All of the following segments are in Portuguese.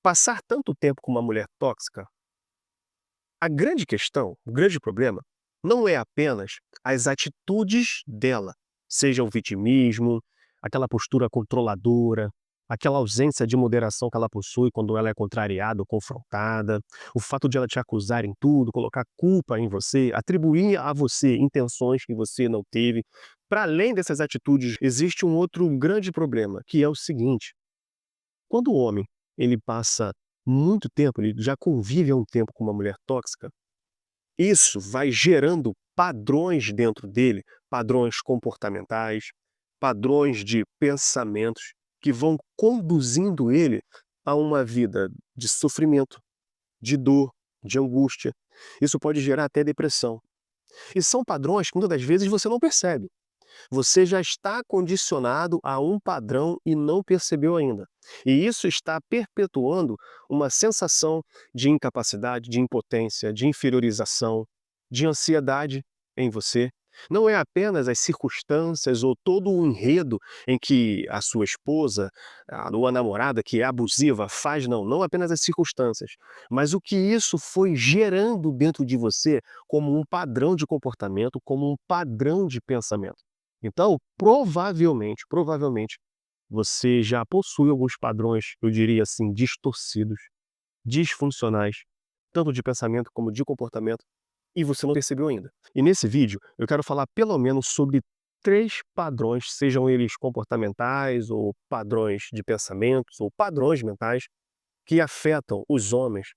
Passar tanto tempo com uma mulher tóxica, a grande questão, o grande problema, não é apenas as atitudes dela, seja o vitimismo, aquela postura controladora, aquela ausência de moderação que ela possui quando ela é contrariada ou confrontada, o fato de ela te acusar em tudo, colocar culpa em você, atribuir a você intenções que você não teve. Para além dessas atitudes, existe um outro grande problema, que é o seguinte: quando o homem, ele passa muito tempo, ele já convive há um tempo com uma mulher tóxica, isso vai gerando padrões dentro dele, padrões comportamentais, padrões de pensamentos que vão conduzindo ele a uma vida de sofrimento, de dor, de angústia. Isso pode gerar até depressão. E são padrões que muitas das vezes você não percebe. Você já está condicionado a um padrão e não percebeu ainda. E isso está perpetuando uma sensação de incapacidade, de impotência, de inferiorização, de ansiedade em você. Não é apenas as circunstâncias ou todo o enredo em que a sua esposa, ou a namorada que é abusiva faz, não. Não apenas as circunstâncias, mas o que isso foi gerando dentro de você como um padrão de comportamento, como um padrão de pensamento. Então, provavelmente, você já possui alguns padrões, eu diria assim, distorcidos, disfuncionais, tanto de pensamento como de comportamento, e você não percebeu ainda. E nesse vídeo, eu quero falar pelo menos sobre 3 padrões, sejam eles comportamentais ou padrões de pensamentos ou padrões mentais, que afetam os homens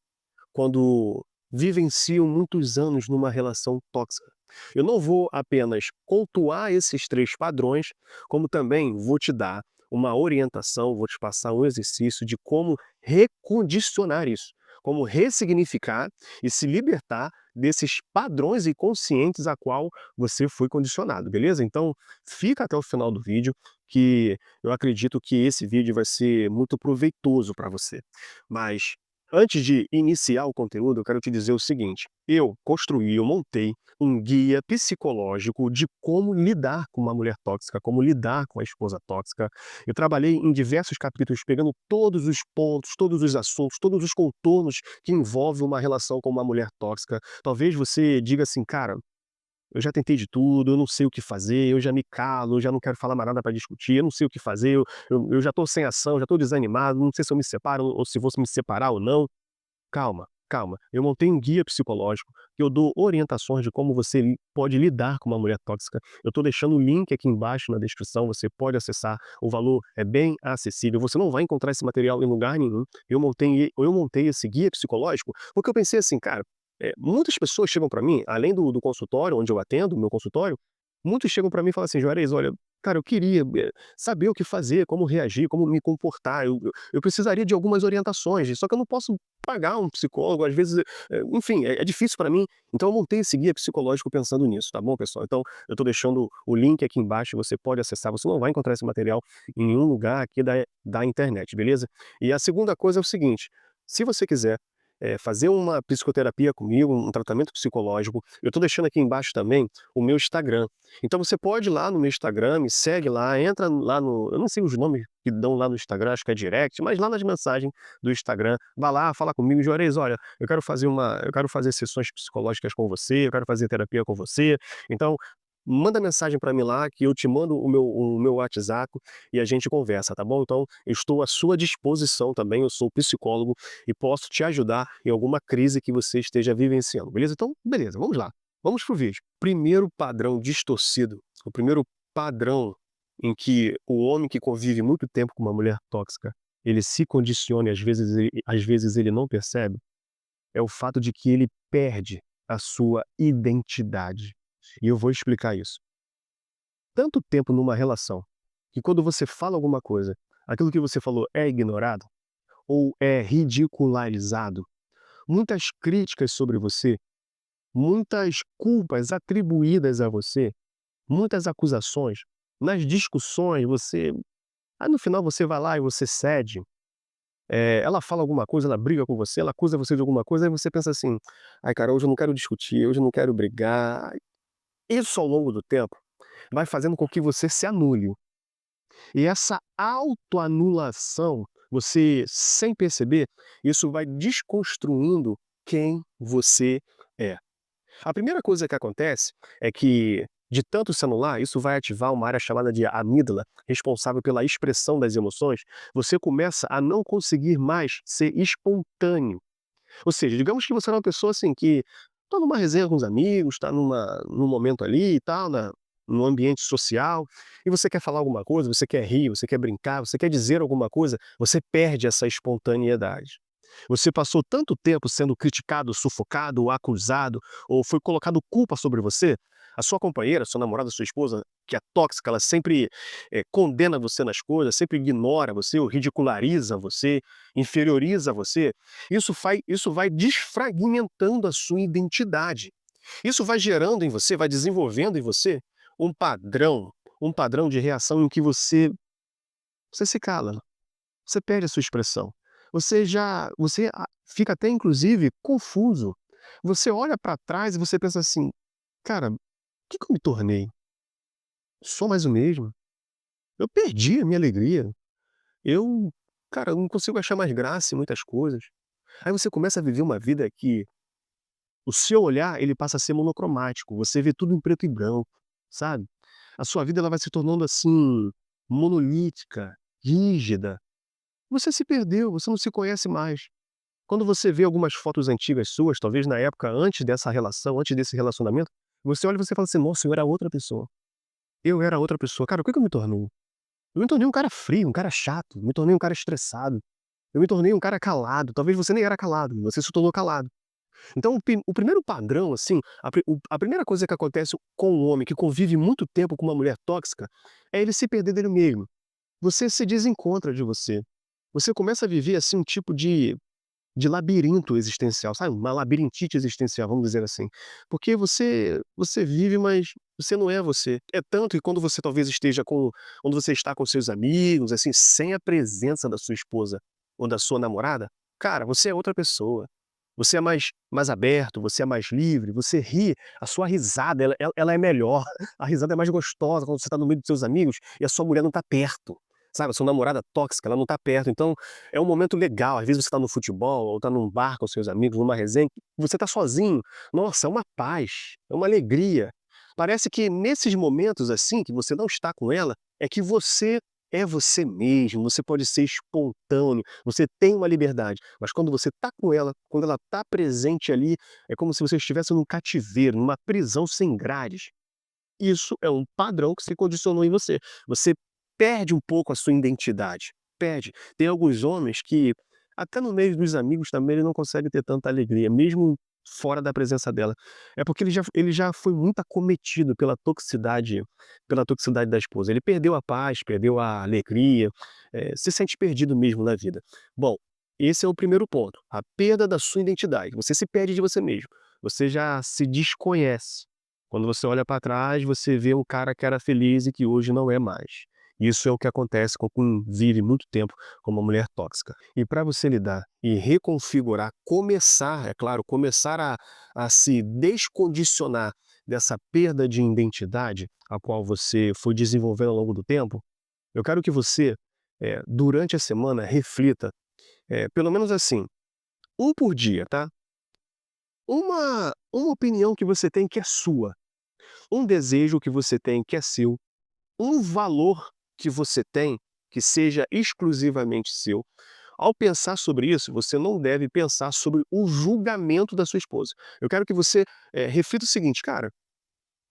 quando vivenciam muitos anos numa relação tóxica. Eu não vou apenas pontuar esses 3 padrões, como também vou te dar uma orientação, vou te passar um exercício de como recondicionar isso, como ressignificar e se libertar desses padrões inconscientes a qual você foi condicionado, beleza? Então, fica até o final do vídeo, que eu acredito que esse vídeo vai ser muito proveitoso para você. Mas antes de iniciar o conteúdo, eu quero te dizer o seguinte: eu montei um guia psicológico de como lidar com uma mulher tóxica, como lidar com a esposa tóxica. Eu trabalhei em diversos capítulos, pegando todos os pontos, todos os assuntos, todos os contornos que envolvem uma relação com uma mulher tóxica. Talvez você diga assim, cara, eu já tentei de tudo, eu não sei o que fazer, eu já me calo, eu já não quero falar mais nada para discutir, eu não sei o que fazer, eu já estou sem ação, já estou desanimado, não sei se eu me separo ou se vou me separar ou não. Calma, calma. Eu montei um guia psicológico que eu dou orientações de como você pode lidar com uma mulher tóxica. Eu estou deixando o link aqui embaixo na descrição, você pode acessar. O valor é bem acessível. Você não vai encontrar esse material em lugar nenhum. Eu montei esse guia psicológico porque eu pensei assim, cara, muitas pessoas chegam para mim, além do consultório, onde eu atendo, o meu consultório, muitos chegam para mim e falam assim: Juarez, olha, cara, eu queria saber o que fazer, como reagir, como me comportar. Eu precisaria de algumas orientações, só que eu não posso pagar um psicólogo, às vezes, enfim, é difícil para mim. Então eu montei esse guia psicológico pensando nisso, tá bom, pessoal? Então eu tô deixando o link aqui embaixo, você pode acessar, você não vai encontrar esse material em nenhum lugar aqui da internet, beleza? E a segunda coisa é o seguinte: se você quiser, fazer uma psicoterapia comigo, um tratamento psicológico, eu tô deixando aqui embaixo também o meu Instagram. Então você pode ir lá no meu Instagram, me segue lá, entra lá no, eu não sei os nomes que dão lá no Instagram, acho que é direct, mas lá nas mensagens do Instagram, vá lá, fala comigo: "Juarez, olha, eu quero fazer sessões psicológicas com você, eu quero fazer terapia com você". Então, manda mensagem para mim lá que eu te mando o meu WhatsApp e a gente conversa, tá bom? Então, eu estou à sua disposição também, eu sou psicólogo e posso te ajudar em alguma crise que você esteja vivenciando, beleza? Então, beleza, vamos lá. Vamos pro vídeo. Primeiro padrão distorcido, o primeiro padrão em que o homem que convive muito tempo com uma mulher tóxica, ele se condiciona e às vezes ele não percebe, é o fato de que ele perde a sua identidade. E eu vou explicar isso. Tanto tempo numa relação, que quando você fala alguma coisa, aquilo que você falou é ignorado ou é ridicularizado, muitas críticas sobre você, muitas culpas atribuídas a você, muitas acusações, nas discussões no final você vai lá e você cede, ela fala alguma coisa, ela briga com você, ela acusa você de alguma coisa, aí você pensa assim: "Ai cara, hoje eu não quero discutir, hoje eu não quero brigar". Isso ao longo do tempo vai fazendo com que você se anule. E essa autoanulação você, sem perceber, isso vai desconstruindo quem você é. A primeira coisa que acontece é que, de tanto celular, isso vai ativar uma área chamada de amígdala, responsável pela expressão das emoções. Você começa a não conseguir mais ser espontâneo. Ou seja, digamos que você é uma pessoa, assim, que está numa resenha com os amigos, está num momento ali e tal, num ambiente social, e você quer falar alguma coisa, você quer rir, você quer brincar, você quer dizer alguma coisa, você perde essa espontaneidade. Você passou tanto tempo sendo criticado, sufocado, ou acusado, ou foi colocado culpa sobre você, a sua companheira, sua namorada, sua esposa, que é tóxica, ela sempre, condena você nas coisas, sempre ignora você ou ridiculariza você, inferioriza você, isso vai desfragmentando a sua identidade. Isso vai gerando em você, vai desenvolvendo em você um padrão, um padrão de reação em que você se cala, você perde a sua expressão. Você fica até inclusive confuso. Você olha para trás e você pensa assim: "Cara, o que que eu me tornei? Sou mais o mesmo? Eu perdi a minha alegria. Eu, cara, eu não consigo achar mais graça em muitas coisas". Aí você começa a viver uma vida que o seu olhar, ele passa a ser monocromático, você vê tudo em preto e branco, sabe. A sua vida ela vai se tornando, assim, monolítica, rígida. Você se perdeu, você não se conhece mais. Quando você vê algumas fotos antigas suas, talvez na época antes dessa relação, antes desse relacionamento, você olha e você fala assim: "Nossa, eu era outra pessoa. Eu era outra pessoa. Cara, o que que eu me tornei? Eu me tornei um cara frio, um cara chato, me tornei um cara estressado, eu me tornei um cara calado". Talvez você nem era calado, você se tornou calado. Então o primeiro padrão, assim, a primeira coisa que acontece com um homem que convive muito tempo com uma mulher tóxica, é ele se perder dele mesmo. Você se desencontra de você. Você começa a viver, assim, um tipo de labirinto existencial, sabe, uma labirintite existencial, vamos dizer assim. Porque você vive, mas você não é você. É tanto que quando você talvez esteja com quando você está com seus amigos, assim, sem a presença da sua esposa ou da sua namorada, cara, você é outra pessoa. Você é mais aberto, você é mais livre, você ri, a sua risada ela é melhor, a risada é mais gostosa quando você está no meio dos seus amigos e a sua mulher não está perto, sabe, a sua namorada tóxica, ela não está perto, então é um momento legal, às vezes você está no futebol ou está num bar com seus amigos, numa resenha, você está sozinho, nossa, é uma paz, é uma alegria. Parece que nesses momentos, assim, que você não está com ela, é que você é você mesmo, você pode ser espontâneo, você tem uma liberdade, mas quando você está com ela, quando ela está presente ali, é como se você estivesse num cativeiro, numa prisão sem grades. Isso é um padrão que se condicionou em você. Você perde um pouco a sua identidade, perde. Tem alguns homens que, até no meio dos amigos também, ele não consegue ter tanta alegria, mesmo fora da presença dela. É porque ele já foi muito acometido pela toxicidade da esposa. Ele perdeu a paz, perdeu a alegria, se sente perdido mesmo na vida. Bom, esse é o primeiro ponto, a perda da sua identidade. Você se perde de você mesmo, você já se desconhece. Quando você olha para trás, você vê um cara que era feliz e que hoje não é mais. Isso é o que acontece com quem vive muito tempo com uma mulher tóxica. E para você lidar e reconfigurar, começar, é claro, começar a se descondicionar dessa perda de identidade, a qual você foi desenvolvendo ao longo do tempo, eu quero que você, durante a semana, reflita, pelo menos assim, um por dia, tá? Uma opinião que você tem que é sua, um desejo que você tem que é seu, um valor que você tem que seja exclusivamente seu. Ao pensar sobre isso, você não deve pensar sobre o julgamento da sua esposa. Eu quero que você, reflita o seguinte: "Cara,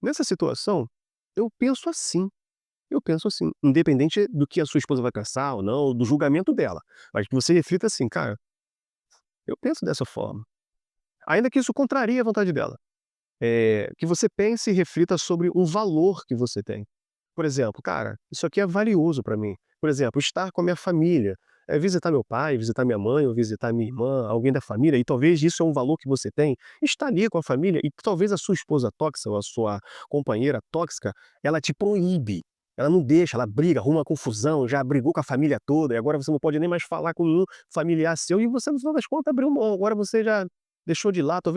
nessa situação, eu penso assim, eu penso assim", independente do que a sua esposa vai pensar ou não, do julgamento dela, mas que você reflita assim: "Cara, eu penso dessa forma", ainda que isso contrarie a vontade dela. Que você pense e reflita sobre o valor que você tem. Por exemplo: "Cara, isso aqui é valioso para mim". Por exemplo, estar com a minha família, visitar meu pai, visitar minha mãe ou visitar minha irmã, alguém da família, e talvez isso é um valor que você tem, estar ali com a família e talvez a sua esposa tóxica ou a sua companheira tóxica, ela te proíbe, ela não deixa, ela briga, arruma confusão, já brigou com a família toda e agora você não pode nem mais falar com nenhum familiar seu e você no final das contas abriu mão, agora você já deixou de lado,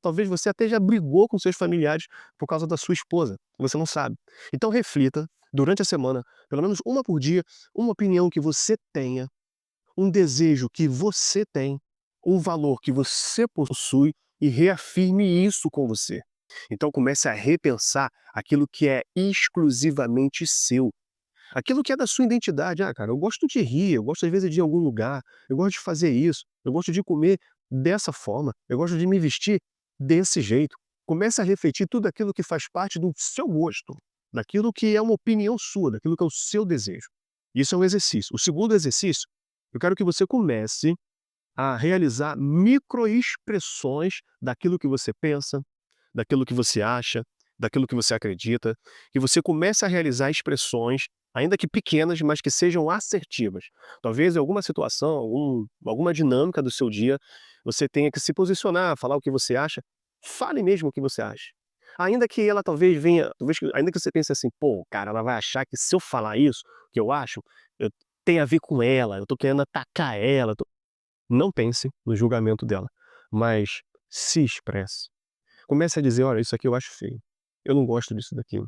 talvez você até já brigou com seus familiares por causa da sua esposa, você não sabe. Então reflita, durante a semana, pelo menos uma por dia, uma opinião que você tenha, um desejo que você tem, um valor que você possui e reafirme isso com você. Então comece a repensar aquilo que é exclusivamente seu, aquilo que é da sua identidade. "Ah, cara, eu gosto de rir, eu gosto às vezes de ir em algum lugar, eu gosto de fazer isso, eu gosto de comer dessa forma, eu gosto de me vestir desse jeito". Comece a refletir tudo aquilo que faz parte do seu gosto, daquilo que é uma opinião sua, daquilo que é o seu desejo. Isso é um exercício. O segundo exercício, eu quero que você comece a realizar microexpressões daquilo que você pensa, daquilo que você acha, daquilo que você acredita, que você comece a realizar expressões, ainda que pequenas, mas que sejam assertivas. Talvez em alguma situação, alguma dinâmica do seu dia, você tenha que se posicionar, falar o que você acha. Fale mesmo o que você acha. Ainda que ela talvez venha, ainda que você pense assim, pô, cara, ela vai achar que se eu falar isso, que eu acho, eu, tem a ver com ela, eu tô querendo atacar ela. Não pense no julgamento dela, mas se expresse. Comece a dizer: "Olha, isso aqui eu acho feio. Eu não gosto disso daqui.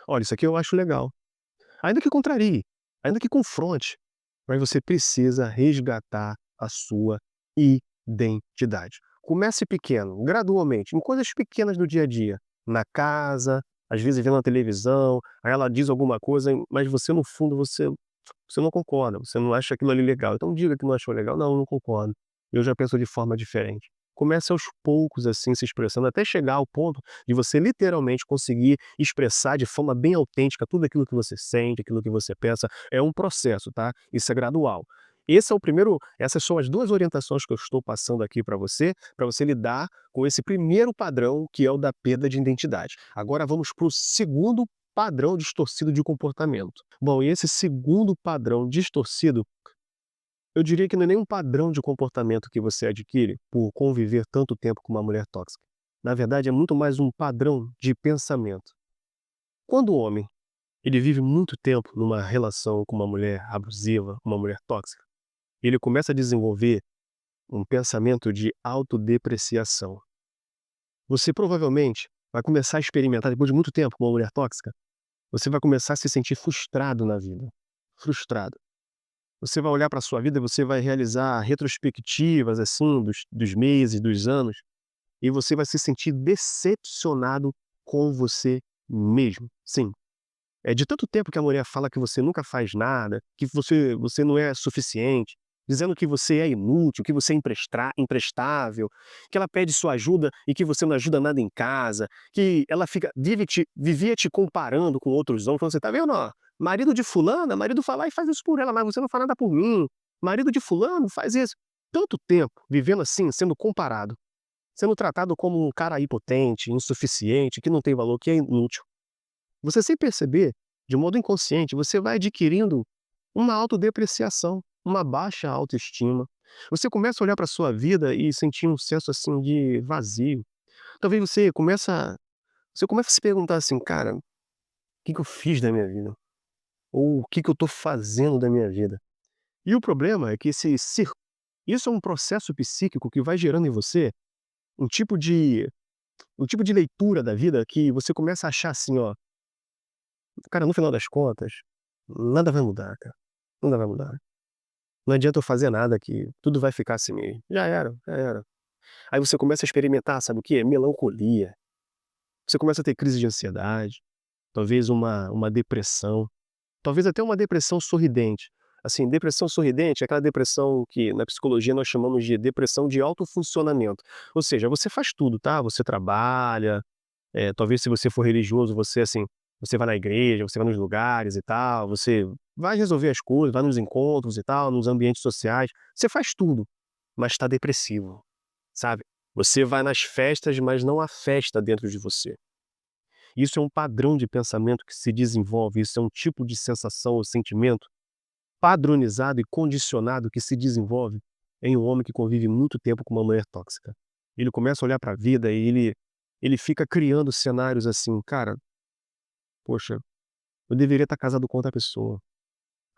Olha, isso aqui eu acho legal". Ainda que contrarie, ainda que confronte, mas você precisa resgatar a sua identidade. Comece pequeno, gradualmente, em coisas pequenas do dia a dia, na casa, às vezes vendo a televisão, aí ela diz alguma coisa, mas você no fundo você não concorda, você não acha aquilo ali legal. Então diga que não achou legal: "Não, não concordo. Eu já penso de forma diferente". Comece aos poucos, assim, se expressando, até chegar ao ponto de você literalmente conseguir expressar de forma bem autêntica tudo aquilo que você sente, aquilo que você pensa. É um processo, tá? Isso é gradual. Esse é o primeiro Essas são as 2 orientações que eu estou passando aqui para você lidar com esse primeiro padrão, que é o da perda de identidade. Agora vamos para o segundo padrão distorcido de comportamento. Bom, e esse segundo padrão distorcido, eu diria que não é nem um padrão de comportamento que você adquire por conviver tanto tempo com uma mulher tóxica. Na verdade, é muito mais um padrão de pensamento. Quando o homem ele vive muito tempo numa relação com uma mulher abusiva, uma mulher tóxica, ele começa a desenvolver um pensamento de autodepreciação. Você provavelmente vai começar a experimentar, depois de muito tempo com uma mulher tóxica, você vai começar a se sentir frustrado na vida. Frustrado. Você vai olhar para a sua vida e você vai realizar retrospectivas, assim, dos meses, dos anos, e você vai se sentir decepcionado com você mesmo. Sim, é de tanto tempo que a mulher fala que você nunca faz nada, que você não é suficiente, dizendo que você é inútil, que você é imprestável, que ela pede sua ajuda e que você não ajuda nada em casa, que ela vivia te comparando com outros homens, falando: "Você tá vendo, ó, marido de fulana, marido vai lá e faz isso por ela, mas você não faz nada por mim. Marido de fulano faz isso". Tanto tempo vivendo assim, sendo comparado, sendo tratado como um cara impotente, insuficiente, que não tem valor, que é inútil. Você sem perceber, de modo inconsciente, você vai adquirindo uma autodepreciação, uma baixa autoestima. Você começa a olhar para a sua vida e sentir um senso, assim, de vazio. Talvez você começa a se perguntar assim: "Cara, o que que eu fiz da minha vida? Ou o que que eu estou fazendo da minha vida?". E o problema é que isso é um processo psíquico que vai gerando em você um tipo de um tipo de leitura da vida que você começa a achar assim, ó: "Cara, no final das contas, nada vai mudar, cara. Nada vai mudar. Não adianta eu fazer nada que tudo vai ficar assim mesmo. Já era, já era". Aí você começa a experimentar, sabe o quê? Melancolia. Você começa a ter crise de ansiedade, talvez uma depressão, talvez até uma depressão sorridente. Assim, depressão sorridente é aquela depressão que na psicologia nós chamamos de depressão de alto funcionamento. Ou seja, você faz tudo, tá? Você trabalha, talvez se você for religioso, você, assim, você vai na igreja, você vai nos lugares e tal, você vai resolver as coisas, vai nos encontros e tal, nos ambientes sociais, você faz tudo, mas está depressivo, sabe. Você vai nas festas, mas não há festa dentro de você. Isso é um padrão de pensamento que se desenvolve, isso é um tipo de sensação ou sentimento padronizado e condicionado que se desenvolve em um homem que convive muito tempo com uma mulher tóxica. Ele começa a olhar para a vida e ele fica criando cenários assim: "Cara, poxa, eu deveria estar casado com outra pessoa.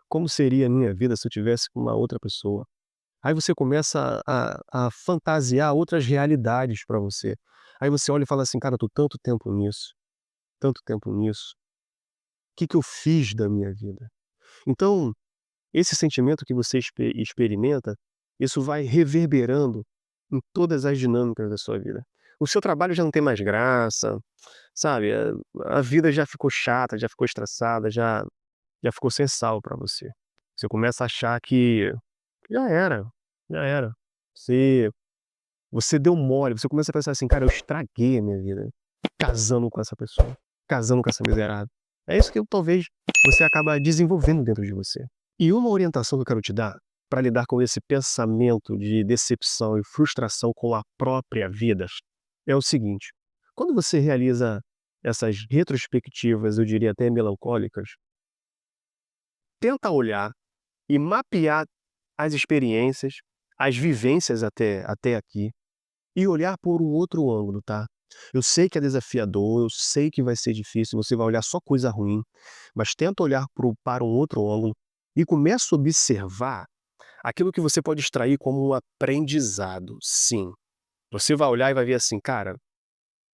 Como seria a minha vida se eu tivesse com uma outra pessoa?". Aí você começa a fantasiar outras realidades para você. Aí você olha e fala assim: "Cara, eu tô tanto tempo nisso. O que que eu fiz da minha vida?". Então, esse sentimento que você experimenta, isso vai reverberando em todas as dinâmicas da sua vida. O seu trabalho já não tem mais graça, sabe, a vida já ficou chata, já ficou estressada, já ficou sem sal para você. Você começa a achar que já era, já era. Você você deu mole, você começa a pensar assim: "Cara, eu estraguei a minha vida, casando com essa pessoa, casando com essa miserável". É isso que talvez você acaba desenvolvendo dentro de você. E uma orientação que eu quero te dar, para lidar com esse pensamento de decepção e frustração com a própria vida, é o seguinte: quando você realiza essas retrospectivas, eu diria até melancólicas, tenta olhar e mapear as experiências, as vivências até aqui, e olhar por um outro ângulo, tá. Eu sei que é desafiador, eu sei que vai ser difícil, você vai olhar só coisa ruim, mas tenta olhar para um outro ângulo e começa a observar aquilo que você pode extrair como um aprendizado, sim. Você vai olhar e vai ver assim: "Cara,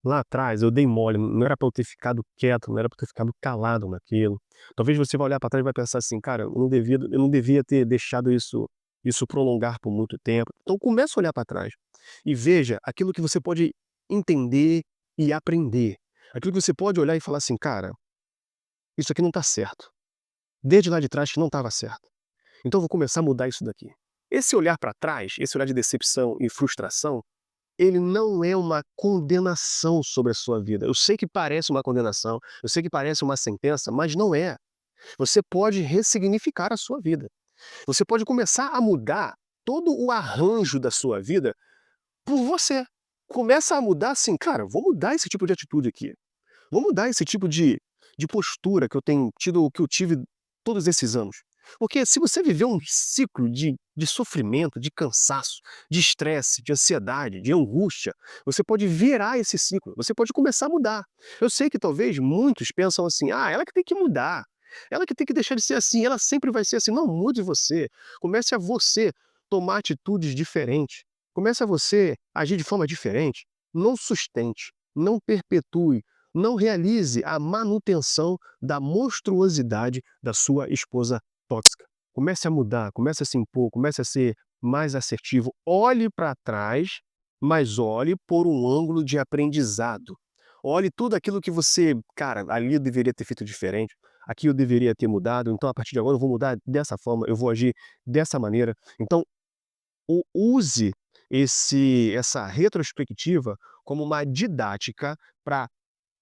lá atrás eu dei mole, não era para eu ter ficado quieto, não era para eu ter ficado calado naquilo". Talvez você vai olhar para trás e vai pensar assim: "Cara, eu não devia ter deixado isso prolongar por muito tempo". Então começa a olhar para trás e veja aquilo que você pode entender e aprender. Aquilo que você pode olhar e falar assim: "Cara, isso aqui não está certo. Desde lá de trás que não estava certo. Então eu vou começar a mudar isso daqui". Esse olhar para trás, esse olhar de decepção e frustração, ele não é uma condenação sobre a sua vida. Eu sei que parece uma condenação, eu sei que parece uma sentença, mas não é. Você pode ressignificar a sua vida. Você pode começar a mudar todo o arranjo da sua vida por você. Começa a mudar assim: "Cara, vou mudar esse tipo de atitude aqui. Vou mudar esse tipo de postura que eu tenho tido que eu tive todos esses anos". Porque se você viver um ciclo de sofrimento, de cansaço, de estresse, de ansiedade, de angústia, você pode virar esse ciclo, você pode começar a mudar. Eu sei que talvez muitos pensam assim: "Ah, ela que tem que mudar, ela que tem que deixar de ser assim, ela sempre vai ser assim". Não, mude você. Comece a você tomar atitudes diferentes. Comece a você agir de forma diferente. Não sustente, não perpetue, não realize a manutenção da monstruosidade da sua esposa tóxica. Comece a mudar, comece a se impor, comece a ser mais assertivo. Olhe para trás, mas olhe por um ângulo de aprendizado. Olhe tudo aquilo que você, cara, ali eu deveria ter feito diferente, aqui eu deveria ter mudado, então a partir de agora eu vou mudar dessa forma, eu vou agir dessa maneira. Então, use essa retrospectiva como uma didática para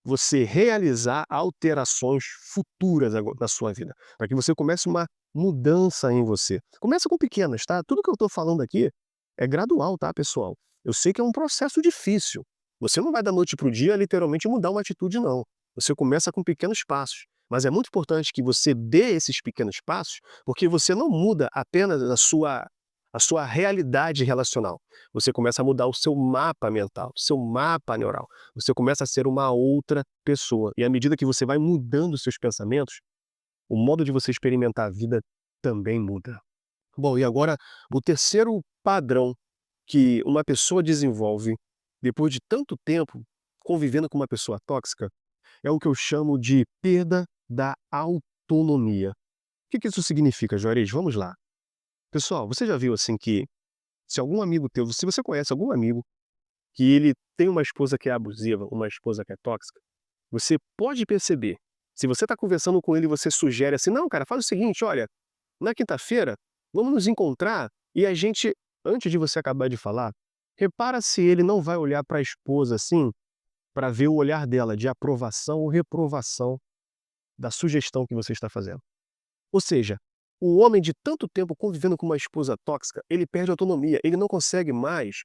você realizar alterações futuras na sua vida, para que você comece uma mudança em você. Começa com pequenas, tá? Tudo que eu estou falando aqui é gradual, tá, pessoal? Eu sei que é um processo difícil. Você não vai da noite para o dia literalmente mudar uma atitude, não. Você começa com pequenos passos. Mas é muito importante que você dê esses pequenos passos, porque você não muda apenas a sua realidade relacional. Você começa a mudar o seu mapa mental, o seu mapa neural. Você começa a ser uma outra pessoa. E à medida que você vai mudando os seus pensamentos, o modo de você experimentar a vida também muda. Bom, e agora o terceiro padrão que uma pessoa desenvolve depois de tanto tempo convivendo com uma pessoa tóxica é o que eu chamo de perda da autonomia. O que isso significa, Juarez? Vamos lá. Pessoal, você já viu assim que se algum amigo teu, se você conhece algum amigo que ele tem uma esposa que é abusiva, uma esposa que é tóxica, você pode perceber. Se você está conversando com ele e você sugere assim: "Não, cara, faz o seguinte, olha, na quinta-feira, vamos nos encontrar", e a gente antes de você acabar de falar, repara se ele não vai olhar para a esposa, assim, para ver o olhar dela de aprovação ou reprovação da sugestão que você está fazendo. Ou seja, o homem de tanto tempo convivendo com uma esposa tóxica, ele perde a autonomia, ele não consegue mais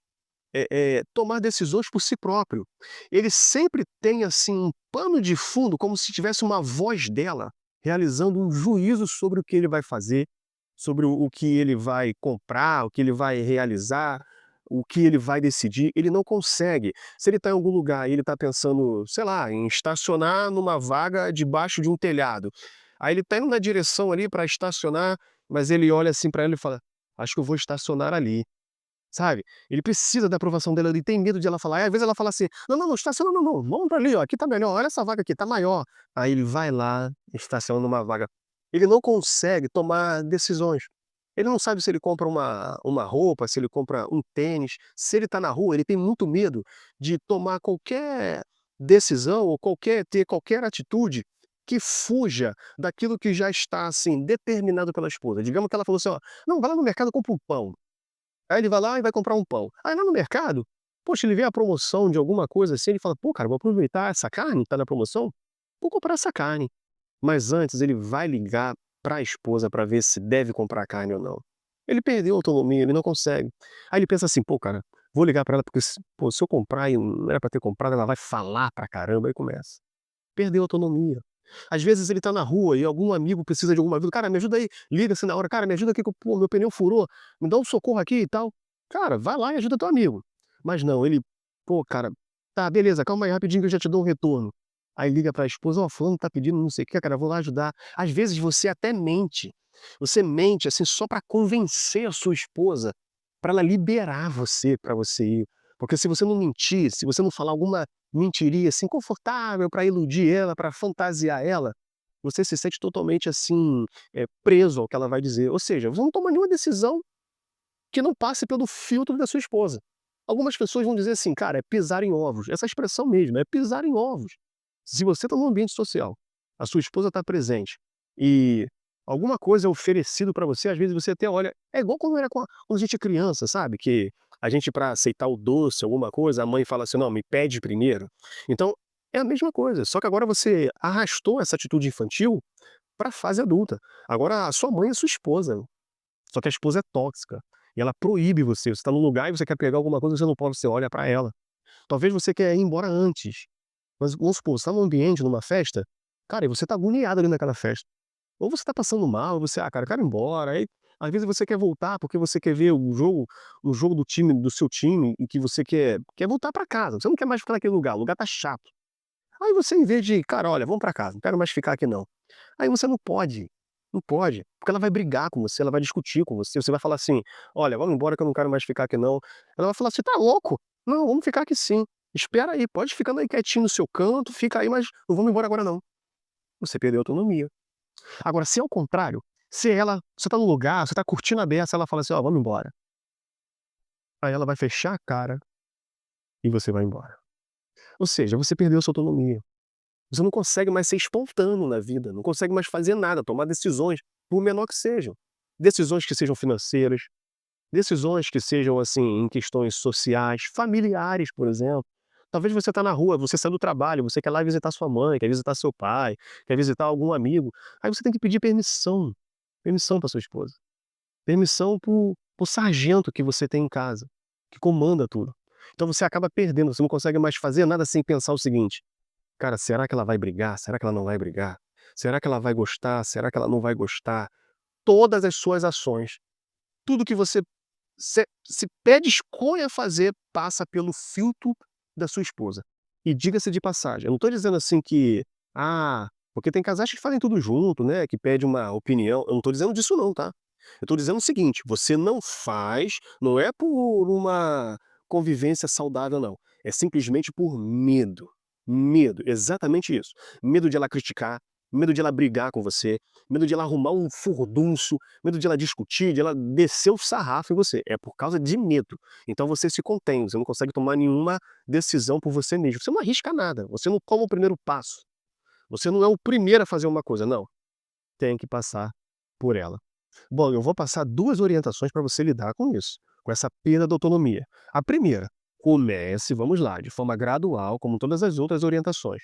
tomar decisões por si próprio. Ele sempre tem, assim, um pano de fundo, como se tivesse uma voz dela, realizando um juízo sobre o que ele vai fazer, sobre o que ele vai comprar, o que ele vai realizar, o que ele vai decidir. Ele não consegue. Se ele está em algum lugar e ele está pensando, sei lá, em estacionar numa vaga debaixo de um telhado, aí ele está indo na direção ali para estacionar, mas ele olha assim para ela e fala: "Acho que eu vou estacionar ali". Sabe, ele precisa da aprovação dela, ele tem medo de ela falar, aí às vezes ela fala assim: "Não, não, não, estaciona não, não, vamos pra ali ó, aqui tá melhor, olha essa vaga aqui, tá maior". Aí ele vai lá, estaciona numa vaga. Ele não consegue tomar decisões. Ele não sabe se ele compra uma roupa, se ele compra um tênis. Se ele está na rua, ele tem muito medo de tomar qualquer decisão ou ter qualquer atitude que fuja daquilo que já está, assim, determinado pela esposa. Digamos que ela falou assim: "Ó, não, vai lá no mercado e compra um pão". Aí ele vai lá e vai comprar um pão. Aí lá no mercado, poxa, ele vê a promoção de alguma coisa assim, ele fala: "Pô, cara, vou aproveitar essa carne, tá na promoção, vou comprar essa carne". Mas antes ele vai ligar para a esposa para ver se deve comprar carne ou não. Ele perdeu a autonomia, ele não consegue. Aí ele pensa assim: "Pô, cara, vou ligar para ela porque se eu comprar e não era para ter comprado, ela vai falar pra caramba", aí começa. Perdeu a autonomia. Às vezes ele tá na rua e algum amigo precisa de alguma ajuda: "Cara, me ajuda aí", liga-se na hora: "Cara, me ajuda aqui que pô, meu pneu furou, me dá um socorro aqui e tal". Cara, vai lá e ajuda teu amigo. Mas não, ele: "Pô, cara, tá, beleza, calma aí rapidinho que eu já te dou um retorno". Aí liga pra esposa: "Ó, fulano tá pedindo não sei o quê, cara, vou lá ajudar". Às vezes você até mente. Você mente, assim, só pra convencer a sua esposa, pra ela liberar você, pra você ir. Porque se você não mentir, se você não falar alguma mentiria, assim, confortável para iludir ela, para fantasiar ela, você se sente totalmente, assim, preso ao que ela vai dizer. Ou seja, você não toma nenhuma decisão que não passe pelo filtro da sua esposa. Algumas pessoas vão dizer assim: "Cara, é pisar em ovos", essa expressão mesmo, é pisar em ovos. Se você está num ambiente social, a sua esposa está presente e alguma coisa é oferecido para você, às vezes você até olha é igual quando era quando a gente é criança, sabe, que a gente para aceitar o doce, alguma coisa, a mãe fala assim: "Não, me pede primeiro". Então, é a mesma coisa, só que agora você arrastou essa atitude infantil para a fase adulta. Agora a sua mãe é sua esposa. Só que a esposa é tóxica, e ela proíbe você. Você tá num lugar e você quer pegar alguma coisa, você não pode, você olha pra ela. Talvez você quer ir embora antes, mas vamos supor, você tá num ambiente, numa festa, cara, e você tá agoniado ali naquela festa. Ou você tá passando mal, ou você: "Ah, cara, eu quero ir embora", aí, às vezes você quer voltar, porque você quer ver o jogo do seu time e que você quer voltar pra casa, você não quer mais ficar naquele lugar, o lugar tá chato. Aí você em vez de: "Cara, olha, vamos pra casa, não quero mais ficar aqui não". Aí você não pode, não pode, porque ela vai brigar com você, ela vai discutir com você vai falar assim: "Olha, vamos embora que eu não quero mais ficar aqui não". Ela vai falar: "Você tá louco? Não, vamos ficar aqui sim. Espera aí, pode ficando aí quietinho no seu canto, fica aí, mas não vamos embora agora não". Você perdeu a autonomia. Agora se é o contrário, se ela você tá no lugar, você tá curtindo a beça, ela fala assim: "Ó, vamos embora". Aí ela vai fechar a cara e você vai embora. Ou seja, você perdeu a sua autonomia. Você não consegue mais ser espontâneo na vida, não consegue mais fazer nada, tomar decisões, por menor que sejam. Decisões que sejam financeiras, decisões que sejam, assim, em questões sociais, familiares, por exemplo. Talvez você está na rua, você saiu do trabalho, você quer lá visitar sua mãe, quer visitar seu pai, quer visitar algum amigo, aí você tem que pedir permissão, permissão para sua esposa, permissão para o sargento que você tem em casa, que comanda tudo. Então você acaba perdendo, você não consegue mais fazer nada sem pensar o seguinte: "Cara, será que ela vai brigar? Será que ela não vai brigar? Será que ela vai gostar? Será que ela não vai gostar?". Todas as suas ações, tudo que você se predispõe a fazer, passa pelo filtro da sua esposa. E diga-se de passagem, eu não estou dizendo assim que, porque tem casais que fazem tudo junto, né, que pede uma opinião, eu não estou dizendo disso não, tá. Eu estou dizendo o seguinte, você não faz, não é por uma convivência saudável não, é simplesmente por medo. Medo, exatamente isso. Medo de ela criticar, medo de ela brigar com você, medo de ela arrumar um furdunço, medo de ela discutir, de ela descer o sarrafo em você, é por causa de medo. Então você se contém, você não consegue tomar nenhuma decisão por você mesmo, você não arrisca nada, você não toma o primeiro passo, você não é o primeiro a fazer uma coisa, não, tem que passar por ela. Bom, eu vou passar 2 orientações para você lidar com isso, com essa perda da autonomia. A primeira, comece, vamos lá, de forma gradual, como todas as outras orientações.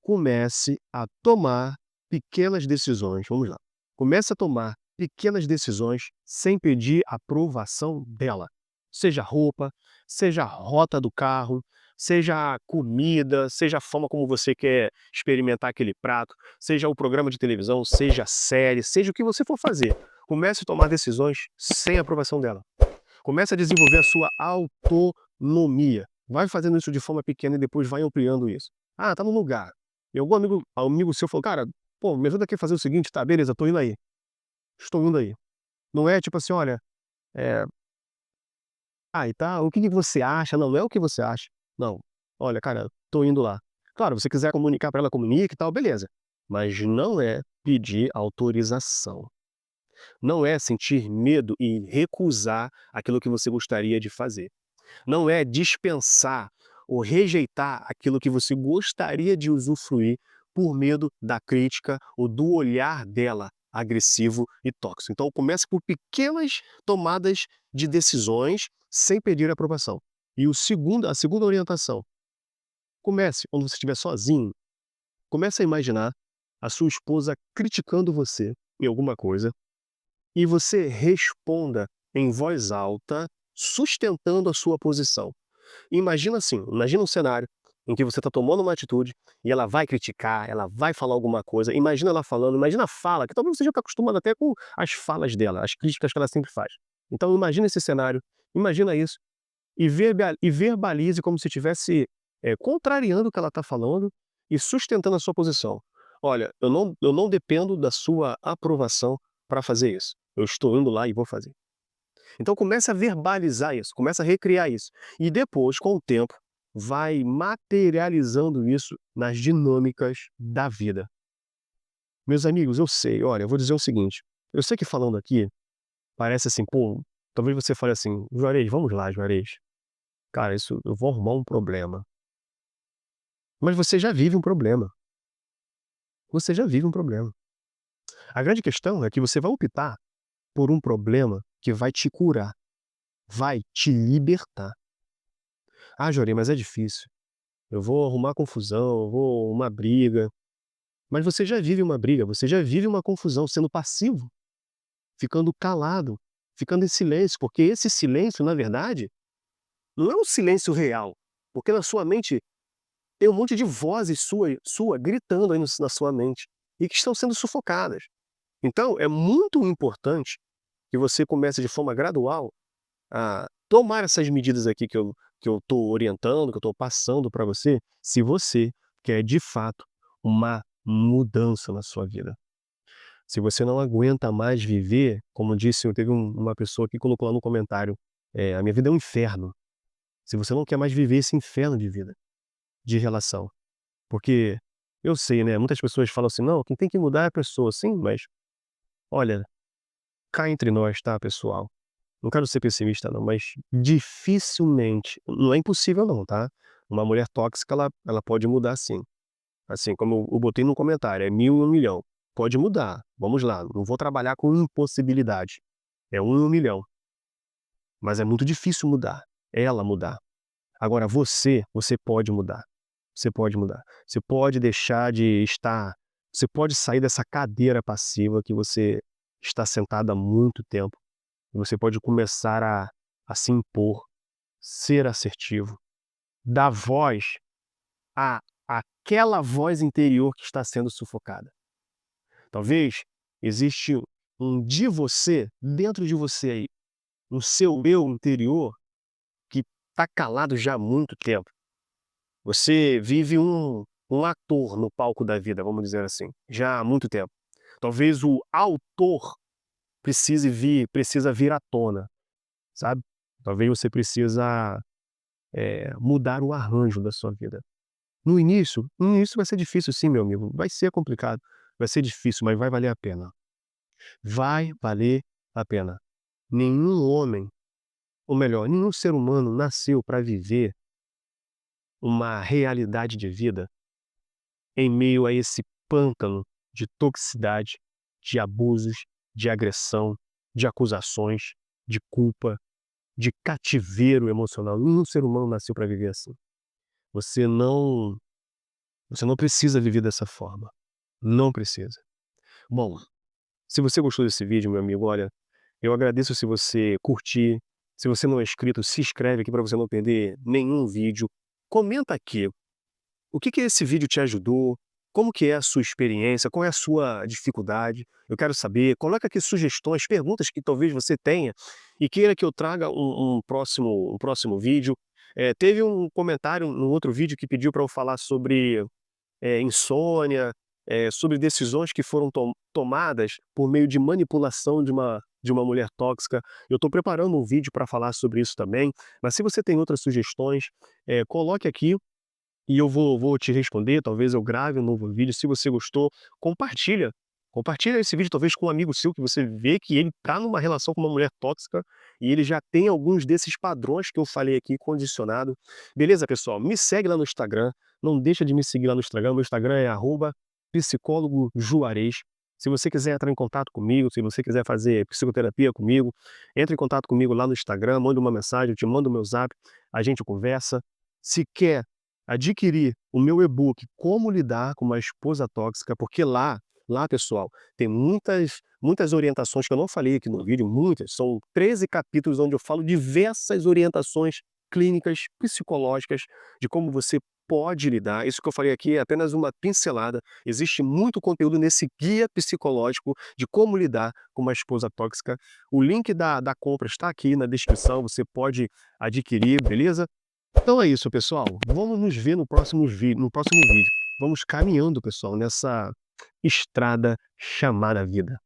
Comece a tomar pequenas decisões, vamos lá. Comece a tomar pequenas decisões sem pedir aprovação dela. Seja roupa, seja a rota do carro, seja a comida, seja a forma como você quer experimentar aquele prato, seja o programa de televisão, seja a série, seja o que você for fazer. Comece a tomar decisões sem aprovação dela. Comece a desenvolver a sua autonomia. Vai fazendo isso de forma pequena e depois vai ampliando isso. Ah, tá no lugar. E algum amigo seu falou: "Cara, pô, me ajuda aqui a fazer o seguinte", "Tá, beleza, tô indo aí, estou indo aí". Não é tipo assim: "Olha, eh, e tal, o que que você acha?", não, não é o que você acha. Não, "Olha, cara, tô indo lá". Claro, se você quiser comunicar pra ela, comunique e tal, beleza. Mas não é pedir autorização. Não é sentir medo e recusar aquilo que você gostaria de fazer. Não é dispensar ou rejeitar aquilo que você gostaria de usufruir por medo da crítica ou do olhar dela agressivo e tóxico. Então comece por pequenas tomadas de decisões sem pedir aprovação. E a segunda orientação, comece quando você estiver sozinho, comece a imaginar a sua esposa criticando você em alguma coisa e você responda em voz alta, sustentando a sua posição. Imagina assim, imagina um cenário em que você está tomando uma atitude e ela vai criticar, ela vai falar alguma coisa, imagina ela falando, imagina a fala, que talvez você já está acostumado até com as falas dela, as críticas que ela sempre faz. Então imagina esse cenário, imagina isso, e verbalize como se estivesse, contrariando o que ela está falando e sustentando a sua posição. "Olha, eu não dependo da sua aprovação para fazer isso. Eu estou indo lá e vou fazer". Então comece a verbalizar isso, comece a recriar isso. E depois, com o tempo, vai materializando isso nas dinâmicas da vida. Meus amigos, eu sei, olha, eu vou dizer o seguinte, eu sei que falando aqui, parece assim, pô, talvez você fale assim: "Juarez, vamos lá, Juarez. Cara, isso eu vou arrumar um problema". Mas você já vive um problema, você já vive um problema. A grande questão é que você vai optar por um problema que vai te curar, vai te libertar. "Ah, Juarez, mas é difícil. Eu vou arrumar confusão, eu vou arrumar briga". Mas você já vive uma briga, você já vive uma confusão sendo passivo, ficando calado, ficando em silêncio, porque esse silêncio, na verdade, não é um silêncio real, porque na sua mente tem um monte de vozes sua gritando aí na sua mente, e que estão sendo sufocadas. Então é muito importante que você comece de forma gradual a tomar essas medidas aqui que eu estou orientando, que eu estou passando para você, se você quer de fato uma mudança na sua vida. Se você não aguenta mais viver, como disse, teve uma pessoa que colocou lá no comentário, "A minha vida é um inferno". Se você não quer mais viver esse inferno de vida, de relação, porque eu sei, né, muitas pessoas falam assim: "Não, quem tem que mudar é a pessoa". Sim, mas olha, cá entre nós, tá, pessoal, não quero ser pessimista não, mas dificilmente, não é impossível não, tá, uma mulher tóxica ela pode mudar sim. Assim, como eu botei no comentário, é 1000 em 1 milhão. Pode mudar, vamos lá, não vou trabalhar com impossibilidade, é 1 em 1 milhão, mas é muito difícil mudar, ela mudar. Agora você pode mudar, você pode mudar. Você pode deixar de estar você pode sair dessa cadeira passiva que você está sentado há muito tempo, e você pode começar a se impor, ser assertivo, dar voz a aquela voz interior que está sendo sufocada. Talvez existe um de você, dentro de você aí, um seu eu interior que está calado já há muito tempo. Você vive um ator no palco da vida, vamos dizer assim, já há muito tempo. Talvez o autor precisa vir à tona, sabe. Talvez você precisa, mudar o arranjo da sua vida. No início vai ser difícil sim, meu amigo, vai ser complicado, vai ser difícil, mas vai valer a pena. Vai valer a pena. Nenhum homem, ou melhor, nenhum ser humano nasceu para viver uma realidade de vida em meio a esse pântano de toxicidade, de abusos, de agressão, de acusações, de culpa, de cativeiro emocional. Nenhum ser humano nasceu para viver assim. Você não você não precisa viver dessa forma. Não precisa. Bom, se você gostou desse vídeo, meu amigo, olha, eu agradeço se você curtir. Se você não é inscrito, se inscreve aqui para você não perder nenhum vídeo. Comenta aqui, o que esse vídeo te ajudou? Como que é a sua experiência? Qual é a sua dificuldade? Eu quero saber. Coloca aqui sugestões, perguntas que talvez você tenha e queira que eu traga um próximo vídeo. Teve um comentário no outro vídeo que pediu para eu falar sobre insônia, sobre decisões que foram tomadas por meio de manipulação de uma mulher tóxica. Eu estou preparando um vídeo para falar sobre isso também, mas se você tem outras sugestões, coloque aqui e eu vou te responder, talvez eu grave um novo vídeo. Se você gostou, compartilha Compartilha esse vídeo talvez com um amigo seu que você vê que ele tá numa relação com uma mulher tóxica e ele já tem alguns desses padrões que eu falei aqui condicionado. Beleza, pessoal? Me segue lá no Instagram, não deixa de me seguir lá no Instagram, meu Instagram é @psicólogo Juarez. Se você quiser entrar em contato comigo, se você quiser fazer psicoterapia comigo, entre em contato comigo lá no Instagram, manda uma mensagem, eu te mando o meu zap, a gente conversa. Se quer adquirir o meu e-book Como Lidar com uma Esposa Tóxica, porque lá, pessoal, tem muitas orientações que eu não falei aqui no vídeo, muitas, são 13 capítulos onde eu falo diversas orientações clínicas, psicológicas, de como você pode lidar. Isso que eu falei aqui é apenas uma pincelada. Existe muito conteúdo nesse guia psicológico de como lidar com uma esposa tóxica. O link da compra está aqui na descrição, você pode adquirir, beleza? Então é isso, pessoal. Vamos nos ver no próximo vídeo. Vamos caminhando, pessoal, nessa estrada chamada vida.